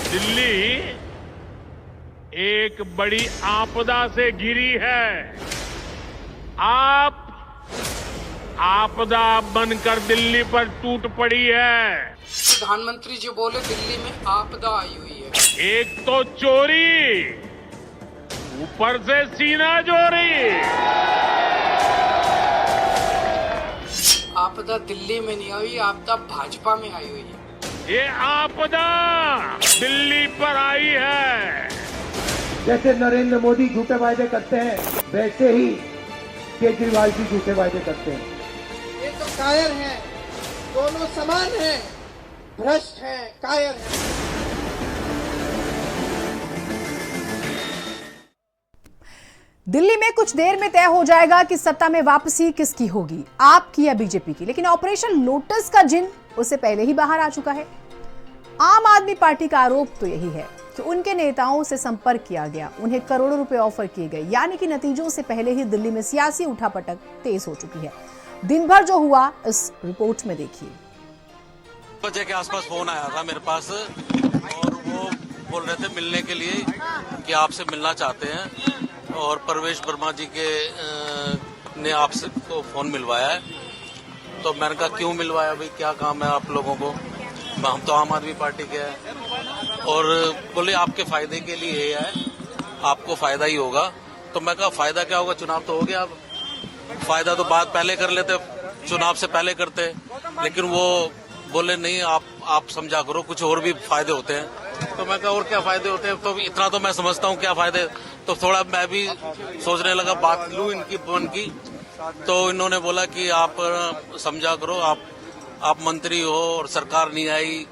दिल्ली एक बड़ी आपदा से घिरी है। आप आपदा बनकर दिल्ली पर टूट पड़ी है। प्रधानमंत्री जी बोले दिल्ली में आपदा आई हुई है। एक तो चोरी, ऊपर से सीना चोरी। आपदा दिल्ली में नहीं आई, आपदा भाजपा में आई हुई है। ये आपदा दिल्ली पर आई है। जैसे नरेंद्र मोदी झूठे वायदे करते हैं, वैसे ही केजरीवाल जी झूठे वायदे करते हैं। ये तो कायर हैं, दोनों समान हैं, भ्रष्ट हैं, कायर हैं। दिल्ली में कुछ देर में तय हो जाएगा कि सत्ता में वापसी किसकी होगी, आपकी या बीजेपी की। लेकिन ऑपरेशन लोटस का जिन उससे पहले ही बाहर आ चुका है। आम आदमी पार्टी का आरोप तो यही है कि उनके नेताओं से संपर्क किया गया, उन्हें करोड़ों रुपए ऑफर किए गए, यानी कि नतीजों से पहले ही दिल्ली में सियासी उठापटक तेज हो चुकी है। दिन भर जो हुआ इस रिपोर्ट में देखिए। बजे के आसपास फोन आया था मेरे पास और वो बोल रहे थे मिलने के लिए कि आपसे मिलना चाहते हैं और परवेश वर्मा जी के ने आपसे को फोन मिलवाया है। तो मैंने कहा क्यों मिलवाया भाई, क्या काम है आप लोगों को, हम तो आम आदमी पार्टी के हैं। और बोले आपके फायदे के लिए ये है, आपको फायदा ही होगा। तो मैं कहा फायदा क्या होगा, चुनाव तो हो गया, अब फायदा तो बात पहले कर लेते, चुनाव से पहले करते। लेकिन वो बोले नहीं, आप समझा करो, कुछ और भी फायदे होते हैं। तो मैं कहा और क्या फायदे होते हैं, तो इतना तो मैं समझता हूँ क्या फायदे। तो थोड़ा मैं भी सोचने लगा, बात लूं इनकी मन की। तो इन्होंने बोला कि आप समझा करो, आप मंत्री हो और सरकार नहीं आई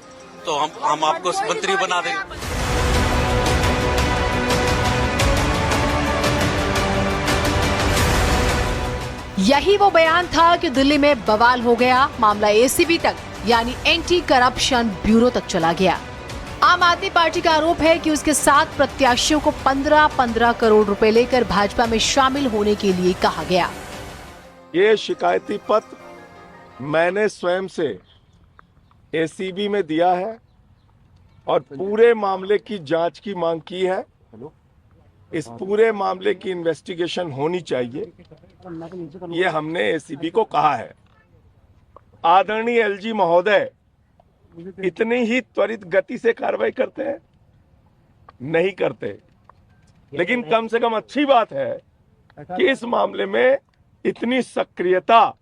तो हम आपको मंत्री बना देंगे। यही वो बयान था कि दिल्ली में बवाल हो गया, मामला एसीबी तक यानी एंटी करप्शन ब्यूरो तक चला गया। आम आदमी पार्टी का आरोप है कि उसके 7 प्रत्याशियों को 15-15 करोड़ रुपए लेकर भाजपा में शामिल होने के लिए कहा गया। ये शिकायती पत्र मैंने स्वयं से एसीबी में दिया है और पूरे मामले की जांच की मांग की है। इस पूरे मामले की इन्वेस्टिगेशन होनी चाहिए, ये हमने एसीबी को कहा है। आदरणीय एलजी महोदय इतनी ही त्वरित गति से कार्रवाई करते हैं? नहीं करते। लेकिन कम से कम अच्छी बात है कि इस मामले में इतनी सक्रियता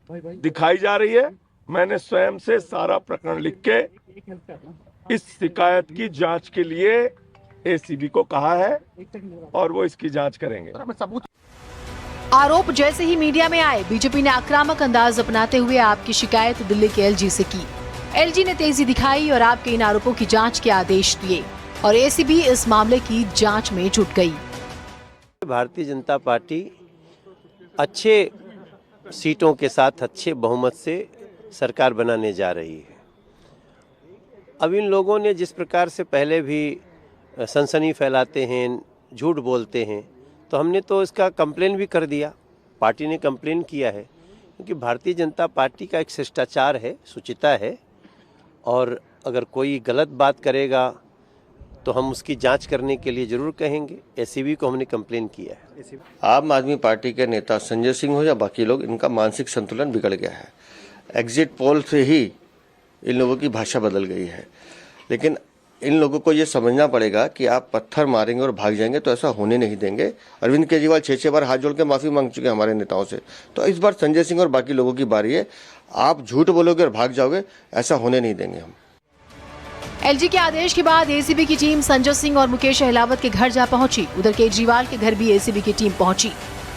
दिखाई जा रही है। मैंने स्वयं से सारा प्रकरण लिख के इस शिकायत की जांच के लिए एसीबी को कहा है और वो इसकी जांच करेंगे। आरोप जैसे ही मीडिया में आए, बीजेपी ने आक्रामक अंदाज अपनाते हुए आपकी शिकायत दिल्ली के एलजी से की। एलजी ने तेजी दिखाई और आपके इन आरोपों की जांच के आदेश दिए और एसीबी इस मामले की जांच में जुट गई। भारतीय जनता पार्टी अच्छे सीटों के साथ अच्छे बहुमत से सरकार बनाने जा रही है। अब इन लोगों ने जिस प्रकार से पहले भी सनसनी फैलाते हैं, झूठ बोलते हैं, तो हमने तो इसका कंप्लेन भी कर दिया। पार्टी ने कंप्लेन किया है क्योंकि भारतीय जनता पार्टी का एक शिष्टाचार है, शुचिता है, और अगर कोई गलत बात करेगा तो हम उसकी जांच करने के लिए जरूर कहेंगे। एसीबी को हमने कंप्लेन किया है। आम आदमी पार्टी के नेता संजय सिंह हो या बाकी लोग, इनका मानसिक संतुलन बिगड़ गया है। एग्जिट पोल से ही इन लोगों की भाषा बदल गई है। लेकिन इन लोगों को ये समझना पड़ेगा कि आप पत्थर मारेंगे और भाग जाएंगे तो ऐसा होने नहीं देंगे। अरविंद केजरीवाल 6 बार हाथ जोड़ के माफी मांग चुके हैं हमारे नेताओं से। तो इस बार संजय सिंह और बाकी लोगों की बारी है। आप झूठ बोलोगे और भाग जाओगे, ऐसा होने नहीं देंगे हम। एलजी के आदेश के बाद एसीबी की टीम संजय सिंह और मुकेश अहलावत के घर जा पहुंची। उधर केजरीवाल के घर भी एसीबी की टीम पहुंची।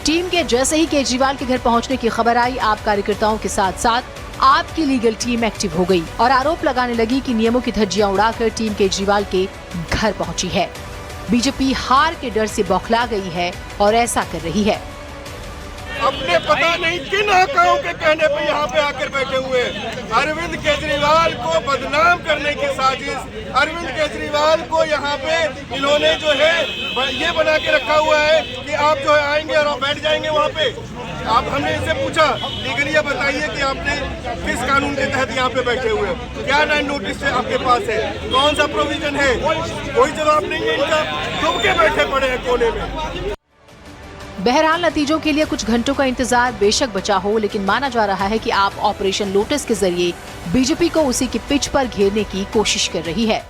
टीम के जैसे ही केजरीवाल के घर पहुंचने की खबर आई, आप कार्यकर्ताओं के साथ साथ आपकी लीगल टीम एक्टिव हो गई और आरोप लगाने लगी कि नियमों की धज्जियां उड़ाकर टीम केजरीवाल के घर पहुंची है। बीजेपी हार के डर से बौखला गई है और ऐसा कर रही है। अपने पता नहीं किन हकाओं के कहने पे यहाँ पे आकर बैठे हुए अरविंद केजरीवाल को बदनाम करने की साजिश। अरविंद केजरीवाल को यहाँ पे इन्होंने जो है ये बना के रखा हुआ है कि आप जो है आएंगे और आप बैठ जाएंगे वहाँ पे। आप हमने इससे पूछा लेकिन ये बताइए कि आपने किस कानून के तहत यहाँ पे बैठे हुए हैं, क्या नया नोटिस आपके पास है, कौन सा प्रोविजन है, कोई जवाब नहीं है इनका, डूब के बैठे पड़े हैं कोने में। बहरहाल नतीजों के लिए कुछ घंटों का इंतजार बेशक बचा हो, लेकिन माना जा रहा है कि आप ऑपरेशन लोटस के जरिए बीजेपी को उसी की पिच पर घेरने की कोशिश कर रही है।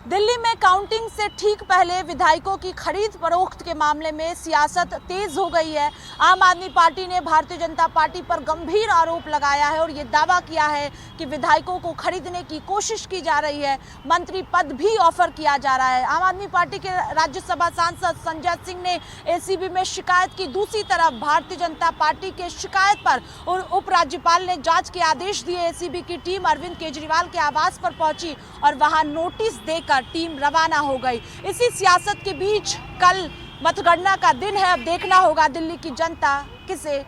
दिल्ली में काउंटिंग से ठीक पहले विधायकों की खरीद फरोख्त के मामले में सियासत तेज हो गई है। आम आदमी पार्टी ने भारतीय जनता पार्टी पर गंभीर आरोप लगाया है और ये दावा किया है कि विधायकों को खरीदने की कोशिश की जा रही है, मंत्री पद भी ऑफर किया जा रहा है। आम आदमी पार्टी के राज्यसभा सांसद संजय सिंह ने एसीबी में शिकायत की। दूसरी तरफ भारतीय जनता पार्टी के शिकायत पर उपराज्यपाल ने जांच के आदेश दिए। एसीबी की टीम अरविंद केजरीवाल के आवास पर पहुंची और वहां नोटिस देकर टीम रवाना हो गई। इसी सियासत के बीच कल मतगणना का दिन है। अब देखना होगा दिल्ली की जनता किसे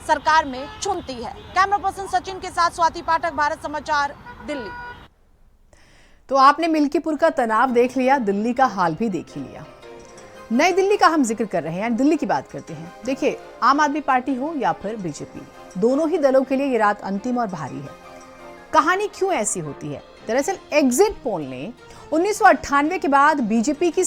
सरकार में चुनती है। कैमरा पर्सन सचिन के साथ स्वाति पाठक, भारत समाचार, दिल्ली। तो आपने मिल्कीपुर का तनाव देख लिया, दिल्ली का हाल भी देख ही लिया। नई दिल्ली का हम जिक्र कर रहे हैं, दिल्ली की बात करते हैं। देखिए, आम आदमी पार्टी हो या फिर बीजेपी, दोनों ही दलों के लिए ये रात अंतिम और भारी है। कहानी क्यों ऐसी होती है? दरअसल एग्जिट पोल ने 1998 के बाद बीजेपी की